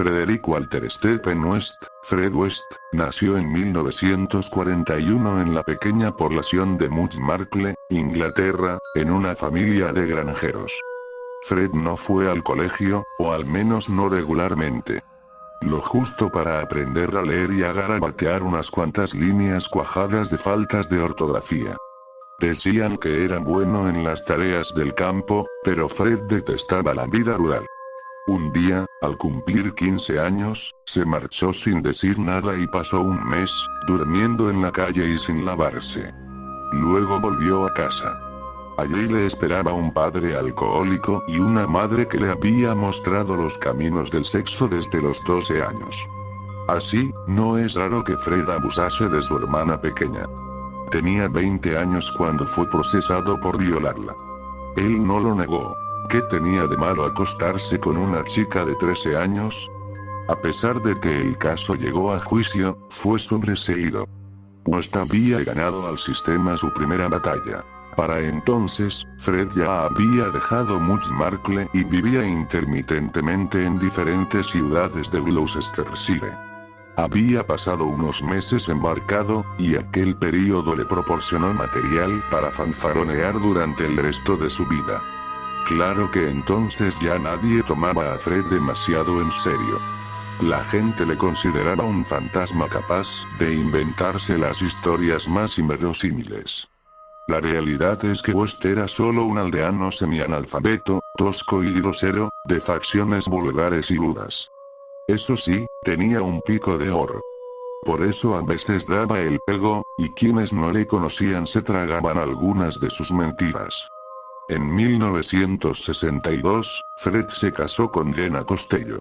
Frederick Walter Stephen West, Fred West, nació en 1941 en la pequeña población de Markle, Inglaterra, en una familia de granjeros. Fred no fue al colegio, o al menos no regularmente. Lo justo para aprender a leer y a garabatear unas cuantas líneas cuajadas de faltas de ortografía. Decían que era bueno en las tareas del campo, pero Fred detestaba la vida rural. Un día, al cumplir 15 años, se marchó sin decir nada y pasó un mes, durmiendo en la calle y sin lavarse. Luego volvió a casa. Allí le esperaba un padre alcohólico y una madre que le había mostrado los caminos del sexo desde los 12 años. Así, no es raro que Fred abusase de su hermana pequeña. Tenía 20 años cuando fue procesado por violarla. Él no lo negó. ¿Qué tenía de malo acostarse con una chica de 13 años? A pesar de que el caso llegó a juicio, fue sobreseído. West había ganado al sistema su primera batalla. Para entonces, Fred ya había dejado Markle y vivía intermitentemente en diferentes ciudades de Gloucestershire. Había pasado unos meses embarcado, y aquel período le proporcionó material para fanfaronear durante el resto de su vida. Claro que entonces ya nadie tomaba a Fred demasiado en serio. La gente le consideraba un fantasma capaz de inventarse las historias más inverosímiles. La realidad es que West era solo un aldeano semianalfabeto, tosco y grosero, de facciones vulgares y rudas. Eso sí, tenía un pico de oro. Por eso a veces daba el pego, y quienes no le conocían se tragaban algunas de sus mentiras. En 1962, Fred se casó con Jenna Costello.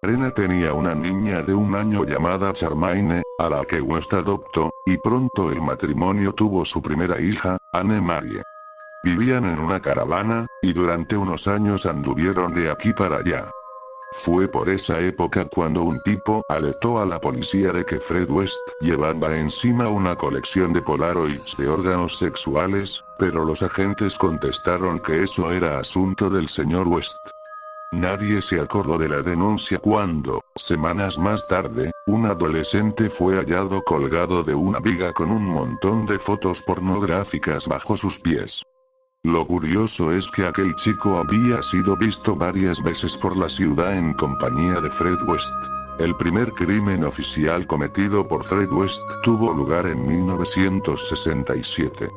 Rena tenía una niña de 1 año llamada Charmaine, a la que West adoptó, y pronto el matrimonio tuvo su primera hija, Anne-Marie. Vivían en una caravana, y durante unos años anduvieron de aquí para allá. Fue por esa época cuando un tipo alertó a la policía de que Fred West llevaba encima una colección de Polaroids de órganos sexuales, pero los agentes contestaron que eso era asunto del señor West. Nadie se acordó de la denuncia cuando, semanas más tarde, un adolescente fue hallado colgado de una viga con un montón de fotos pornográficas bajo sus pies. Lo curioso es que aquel chico había sido visto varias veces por la ciudad en compañía de Fred West. El primer crimen oficial cometido por Fred West tuvo lugar en 1967.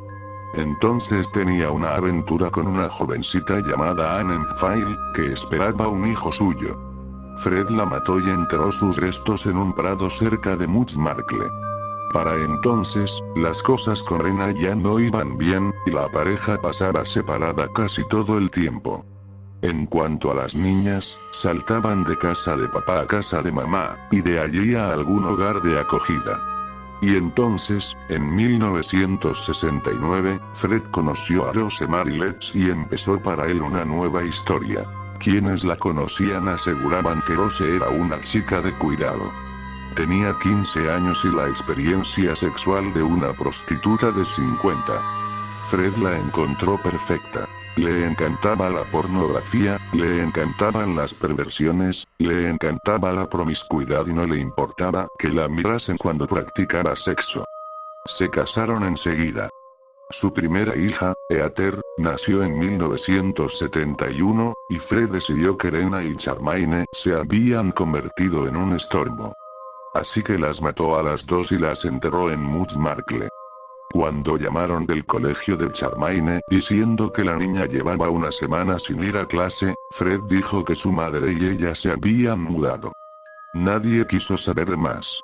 Entonces tenía una aventura con una jovencita llamada Anne Enfield, que esperaba un hijo suyo. Fred la mató y enterró sus restos en un prado cerca de Markle. Para entonces, las cosas con Rena ya no iban bien, y la pareja pasaba separada casi todo el tiempo. En cuanto a las niñas, saltaban de casa de papá a casa de mamá, y de allí a algún hogar de acogida. Y entonces, en 1969, Fred conoció a Rosemary Letts y empezó para él una nueva historia. Quienes la conocían aseguraban que Rose era una chica de cuidado. Tenía 15 años y la experiencia sexual de una prostituta de 50. Fred la encontró perfecta. Le encantaba la pornografía, le encantaban las perversiones, le encantaba la promiscuidad y no le importaba que la mirasen cuando practicaba sexo. Se casaron enseguida. Su primera hija, Heather, nació en 1971, y Fred decidió que Rena y Charmaine se habían convertido en un estorbo. Así que las mató a las dos y las enterró en Markle. Cuando llamaron del colegio de Charmaine diciendo que la niña llevaba una semana sin ir a clase, Fred dijo que su madre y ella se habían mudado. Nadie quiso saber más.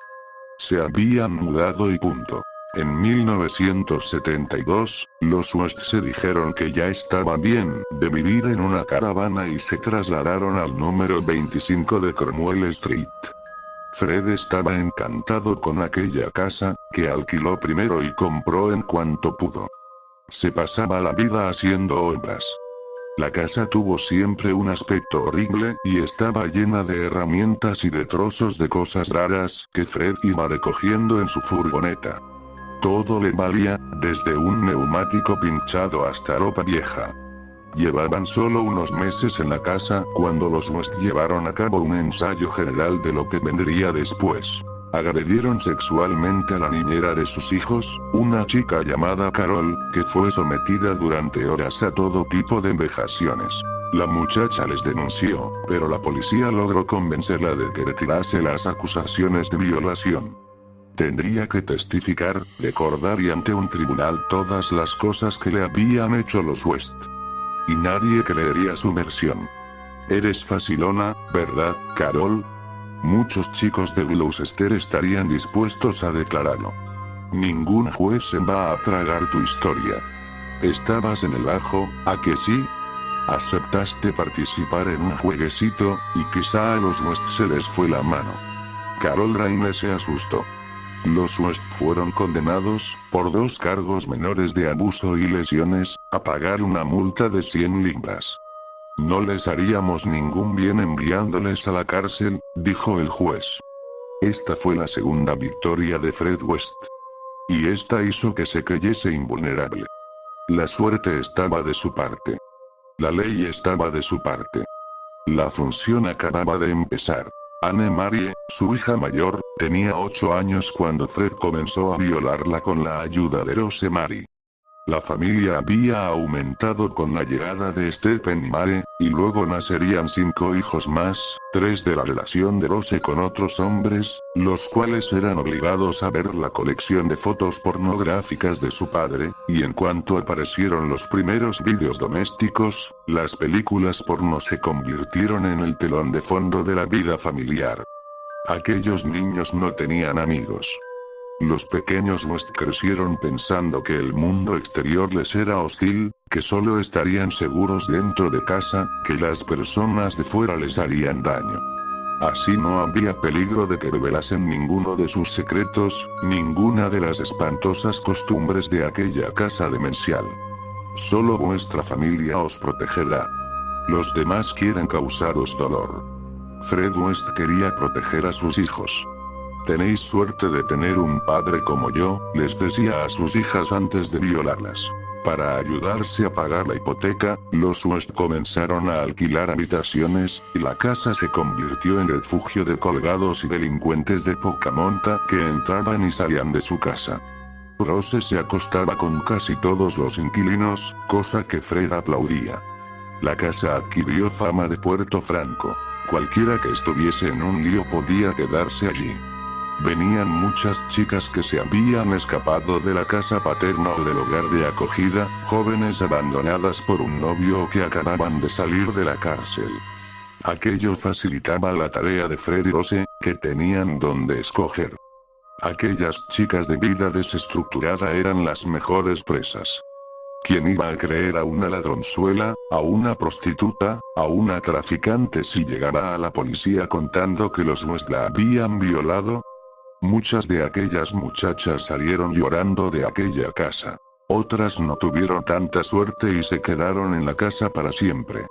Se habían mudado y punto. En 1972, los West se dijeron que ya estaba bien de vivir en una caravana y se trasladaron al número 25 de Cromwell Street. Fred estaba encantado con aquella casa, que alquiló primero y compró en cuanto pudo. Se pasaba la vida haciendo obras. La casa tuvo siempre un aspecto horrible y estaba llena de herramientas y de trozos de cosas raras que Fred iba recogiendo en su furgoneta. Todo le valía, desde un neumático pinchado hasta ropa vieja. Llevaban solo unos meses en la casa cuando los West llevaron a cabo un ensayo general de lo que vendría después. Agredieron sexualmente a la niñera de sus hijos, una chica llamada Carol, que fue sometida durante horas a todo tipo de vejaciones. La muchacha les denunció, pero la policía logró convencerla de que retirase las acusaciones de violación. Tendría que testificar, recordar y ante un tribunal todas las cosas que le habían hecho los West. Y nadie creería su versión. Eres facilona, ¿verdad, Carol? Muchos chicos de Gloucester estarían dispuestos a declararlo. Ningún juez se va a tragar tu historia. Estabas en el ajo, ¿a que sí? Aceptaste participar en un jueguecito, y quizá a los West se les fue la mano. Carol Raine se asustó. Los West fueron condenados, por 2 cargos menores de abuso y lesiones, a pagar una multa de 100 libras. No les haríamos ningún bien enviándoles a la cárcel, dijo el juez. Esta fue la segunda victoria de Fred West. Y esta hizo que se creyese invulnerable. La suerte estaba de su parte. La ley estaba de su parte. La función acababa de empezar. Anne-Marie, su hija mayor, tenía 8 años cuando Fred comenzó a violarla con la ayuda de Rosemary. La familia había aumentado con la llegada de Stephen y Mare, y luego nacerían 5 hijos más, 3 de la relación de Rose con otros hombres, los cuales eran obligados a ver la colección de fotos pornográficas de su padre, y en cuanto aparecieron los primeros vídeos domésticos, las películas porno se convirtieron en el telón de fondo de la vida familiar. Aquellos niños no tenían amigos. Los pequeños West crecieron pensando que el mundo exterior les era hostil, que solo estarían seguros dentro de casa, que las personas de fuera les harían daño. Así no había peligro de que revelasen ninguno de sus secretos, ninguna de las espantosas costumbres de aquella casa demencial. Solo vuestra familia os protegerá. Los demás quieren causaros dolor. Fred West quería proteger a sus hijos. Tenéis suerte de tener un padre como yo, les decía a sus hijas antes de violarlas. Para ayudarse a pagar la hipoteca, los West comenzaron a alquilar habitaciones, y la casa se convirtió en refugio de colgados y delincuentes de poca monta que entraban y salían de su casa. Rose se acostaba con casi todos los inquilinos, cosa que Fred aplaudía. La casa adquirió fama de Puerto Franco. Cualquiera que estuviese en un lío podía quedarse allí. Venían muchas chicas que se habían escapado de la casa paterna o del hogar de acogida, jóvenes abandonadas por un novio que acababan de salir de la cárcel. Aquello facilitaba la tarea de Fred y Rose, que tenían donde escoger. Aquellas chicas de vida desestructurada eran las mejores presas. ¿Quién iba a creer a una ladronzuela, a una prostituta, a una traficante si llegaba a la policía contando que los West la habían violado? Muchas de aquellas muchachas salieron llorando de aquella casa. Otras no tuvieron tanta suerte y se quedaron en la casa para siempre.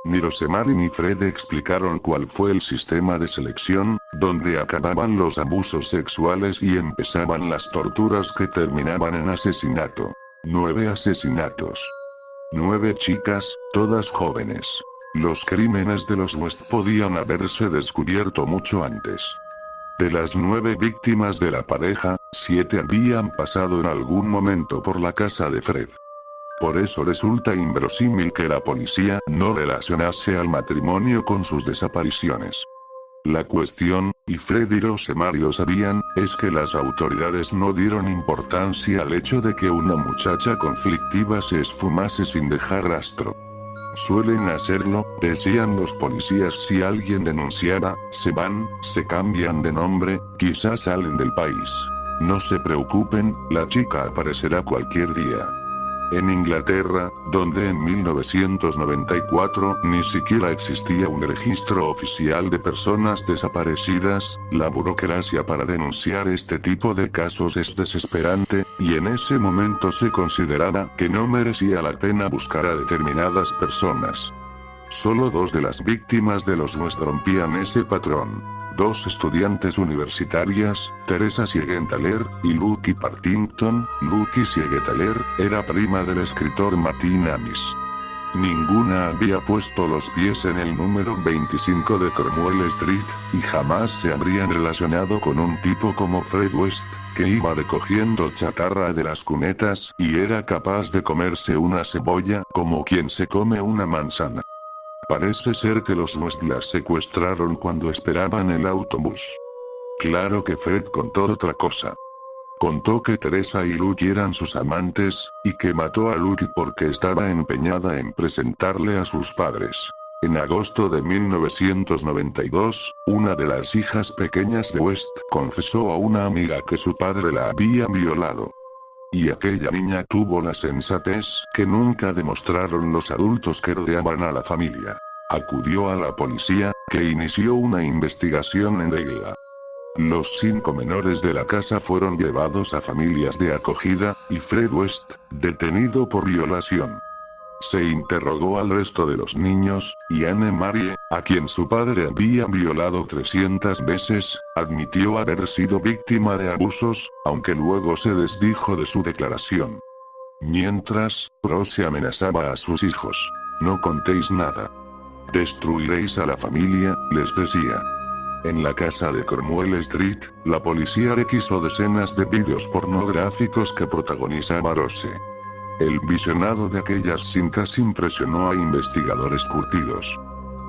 Ni Rosemary ni Fred explicaron cuál fue el sistema de selección, donde acababan los abusos sexuales y empezaban las torturas que terminaban en asesinato. 9 asesinatos. 9 chicas, todas jóvenes. Los crímenes de los West podían haberse descubierto mucho antes. De las 9 víctimas de la pareja, 7 habían pasado en algún momento por la casa de Fred. Por eso resulta inverosímil que la policía no relacionase al matrimonio con sus desapariciones. La cuestión, y Fred y Rosemary lo sabían, es que las autoridades no dieron importancia al hecho de que una muchacha conflictiva se esfumase sin dejar rastro. Suelen hacerlo, decían los policías si alguien denunciara, se van, se cambian de nombre, quizás salen del país. No se preocupen, la chica aparecerá cualquier día. En Inglaterra, donde en 1994 ni siquiera existía un registro oficial de personas desaparecidas, la burocracia para denunciar este tipo de casos es desesperante, y en ese momento se consideraba que no merecía la pena buscar a determinadas personas. Solo 2 de las víctimas de los West rompían ese patrón. 2 estudiantes universitarias, Teresa Siegenthaler y Lucy Partington. Lucy Siegenthaler era prima del escritor Martin Amis. Ninguna había puesto los pies en el número 25 de Cromwell Street, y jamás se habrían relacionado con un tipo como Fred West, que iba recogiendo chatarra de las cunetas y era capaz de comerse una cebolla como quien se come una manzana. Parece ser que los West las secuestraron cuando esperaban el autobús. Claro que Fred contó otra cosa. Contó que Teresa y Lucky eran sus amantes, y que mató a Lucky porque estaba empeñada en presentarle a sus padres. En agosto de 1992, una de las hijas pequeñas de West confesó a una amiga que su padre la había violado. Y aquella niña tuvo la sensatez que nunca demostraron los adultos que rodeaban a la familia. Acudió a la policía, que inició una investigación en regla. Los 5 menores de la casa fueron llevados a familias de acogida, y Fred West, detenido por violación. Se interrogó al resto de los niños, y Anne-Marie, a quien su padre había violado 300 veces, admitió haber sido víctima de abusos, aunque luego se desdijo de su declaración. Mientras, Rose amenazaba a sus hijos. No contéis nada. Destruiréis a la familia, les decía. En la casa de Cromwell Street, la policía requisó decenas de vídeos pornográficos que protagonizaba Rose. El visionado de aquellas cintas impresionó a investigadores curtidos.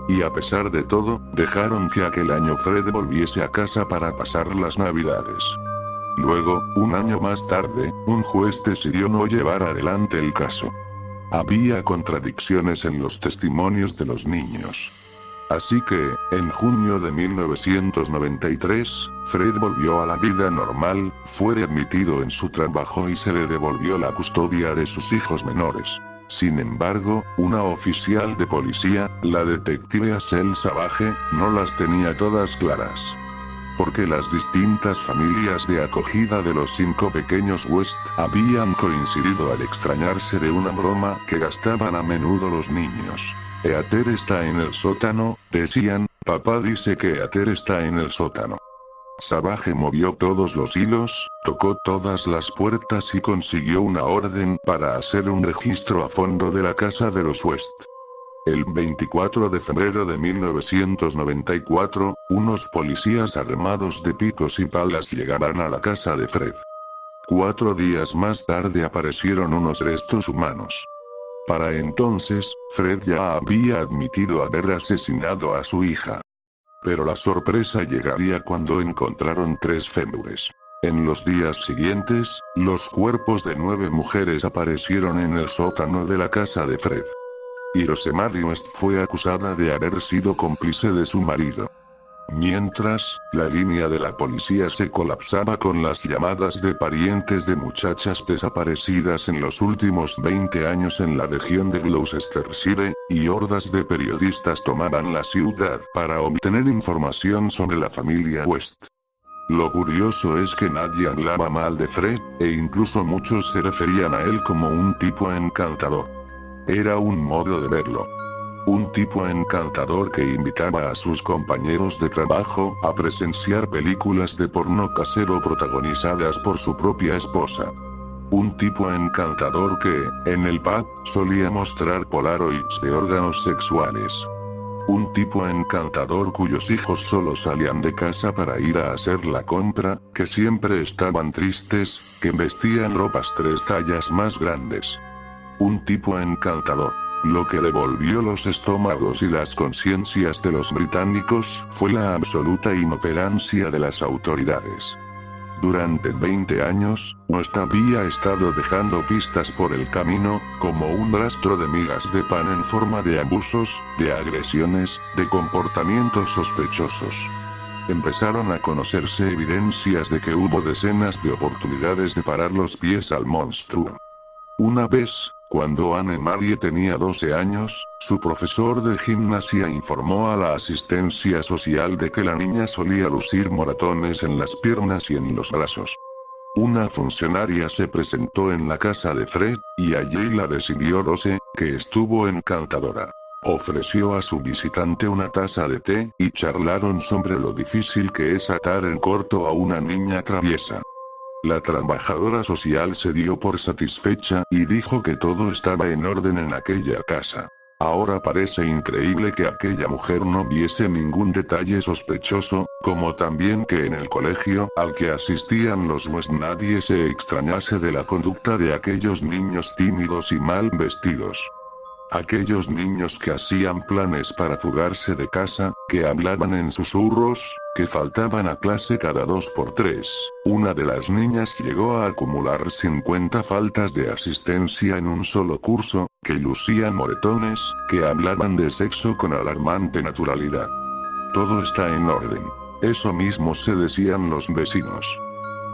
Y a pesar de todo, dejaron que aquel año Fred volviese a casa para pasar las Navidades. Luego, un año más tarde, un juez decidió no llevar adelante el caso. Había contradicciones en los testimonios de los niños. Así que, en junio de 1993, Fred volvió a la vida normal, fue readmitido en su trabajo y se le devolvió la custodia de sus hijos menores. Sin embargo, una oficial de policía, la detective Asel Savage, no las tenía todas claras. Porque las distintas familias de acogida de los 5 pequeños West habían coincidido al extrañarse de una broma que gastaban a menudo los niños. Heather está en el sótano, decían, papá dice que Heather está en el sótano. Savage movió todos los hilos, tocó todas las puertas y consiguió una orden para hacer un registro a fondo de la casa de los West. El 24 de febrero de 1994, unos policías armados de picos y palas llegaron a la casa de Fred. 4 días más tarde aparecieron unos restos humanos. Para entonces, Fred ya había admitido haber asesinado a su hija. Pero la sorpresa llegaría cuando encontraron 3 fémures. En los días siguientes, los cuerpos de 9 mujeres aparecieron en el sótano de la casa de Fred. Y Rosemary West fue acusada de haber sido cómplice de su marido. Mientras, la línea de la policía se colapsaba con las llamadas de parientes de muchachas desaparecidas en los últimos 20 años en la región de Gloucestershire, y hordas de periodistas tomaban la ciudad para obtener información sobre la familia West. Lo curioso es que nadie hablaba mal de Fred, e incluso muchos se referían a él como un tipo encantador. Era un modo de verlo. Un tipo encantador que invitaba a sus compañeros de trabajo a presenciar películas de porno casero protagonizadas por su propia esposa. Un tipo encantador que, en el pub, solía mostrar polaroids de órganos sexuales. Un tipo encantador cuyos hijos solo salían de casa para ir a hacer la compra, que siempre estaban tristes, que vestían ropas 3 tallas más grandes. Un tipo encantador. Lo que devolvió los estómagos y las conciencias de los británicos fue la absoluta inoperancia de las autoridades. Durante 20 años, West había estado dejando pistas por el camino, como un rastro de migas de pan en forma de abusos, de agresiones, de comportamientos sospechosos. Empezaron a conocerse evidencias de que hubo decenas de oportunidades de parar los pies al monstruo. Una vez, cuando Anne-Marie tenía 12 años, su profesor de gimnasia informó a la asistencia social de que la niña solía lucir moratones en las piernas y en los brazos. Una funcionaria se presentó en la casa de Fred, y allí la recibió Rose, que estuvo encantadora. Ofreció a su visitante una taza de té, y charlaron sobre lo difícil que es atar en corto a una niña traviesa. La trabajadora social se dio por satisfecha y dijo que todo estaba en orden en aquella casa. Ahora parece increíble que aquella mujer no viese ningún detalle sospechoso, como también que en el colegio al que asistían los West nadie se extrañase de la conducta de aquellos niños tímidos y mal vestidos. Aquellos niños que hacían planes para fugarse de casa, que hablaban en susurros, que faltaban a clase cada 2 por 3. Una de las niñas llegó a acumular 50 faltas de asistencia en un solo curso, que lucían moretones, que hablaban de sexo con alarmante naturalidad. Todo está en orden. Eso mismo se decían los vecinos.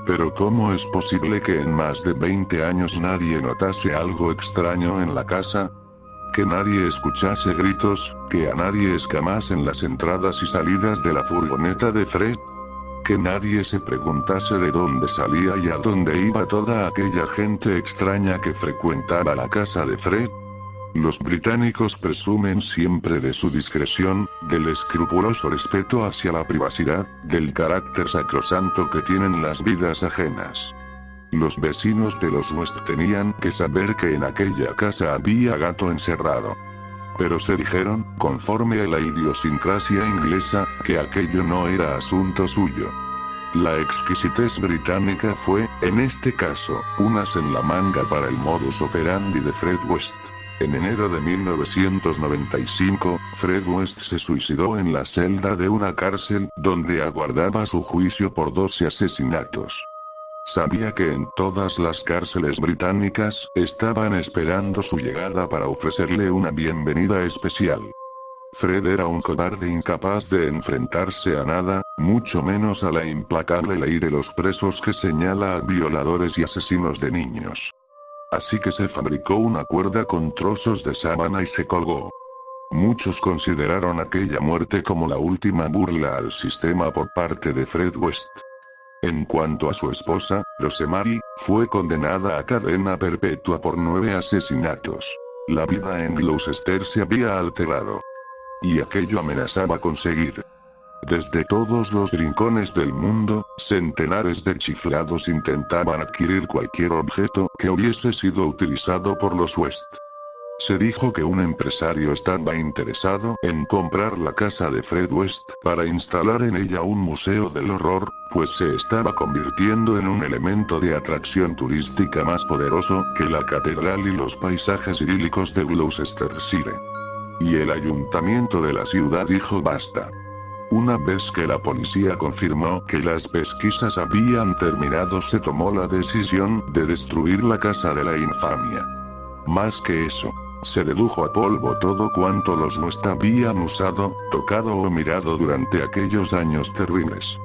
Pero ¿cómo es posible que en más de 20 años nadie notase algo extraño en la casa? Que nadie escuchase gritos, que a nadie escamasen las entradas y salidas de la furgoneta de Fred. Que nadie se preguntase de dónde salía y a dónde iba toda aquella gente extraña que frecuentaba la casa de Fred. Los británicos presumen siempre de su discreción, del escrupuloso respeto hacia la privacidad, del carácter sacrosanto que tienen las vidas ajenas. Los vecinos de los West tenían que saber que en aquella casa había gato encerrado. Pero se dijeron, conforme a la idiosincrasia inglesa, que aquello no era asunto suyo. La exquisitez británica fue, en este caso, un as en la manga para el modus operandi de Fred West. En enero de 1995, Fred West se suicidó en la celda de una cárcel, donde aguardaba su juicio por 12 asesinatos. Sabía que en todas las cárceles británicas estaban esperando su llegada para ofrecerle una bienvenida especial. Fred era un cobarde incapaz de enfrentarse a nada, mucho menos a la implacable ley de los presos que señala a violadores y asesinos de niños. Así que se fabricó una cuerda con trozos de sábana y se colgó. Muchos consideraron aquella muerte como la última burla al sistema por parte de Fred West. En cuanto a su esposa, Rosemary, fue condenada a cadena perpetua por 9 asesinatos. La vida en Gloucester se había alterado. Y aquello amenazaba con seguir. Desde todos los rincones del mundo, centenares de chiflados intentaban adquirir cualquier objeto que hubiese sido utilizado por los West. Se dijo que un empresario estaba interesado en comprar la casa de Fred West para instalar en ella un museo del horror, pues se estaba convirtiendo en un elemento de atracción turística más poderoso que la catedral y los paisajes idílicos de Gloucestershire. Y el ayuntamiento de la ciudad dijo basta. Una vez que la policía confirmó que las pesquisas habían terminado, se tomó la decisión de destruir la casa de la infamia. Más que eso, se dedujo a polvo todo cuanto los West habían usado, tocado o mirado durante aquellos años terribles.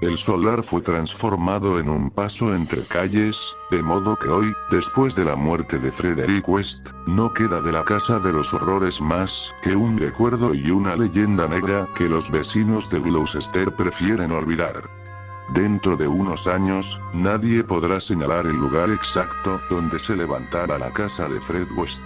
El solar fue transformado en un paso entre calles, de modo que hoy, después de la muerte de Frederick West, no queda de la casa de los horrores más que un recuerdo y una leyenda negra que los vecinos de Gloucester prefieren olvidar. Dentro de unos años, nadie podrá señalar el lugar exacto donde se levantara la casa de Fred West.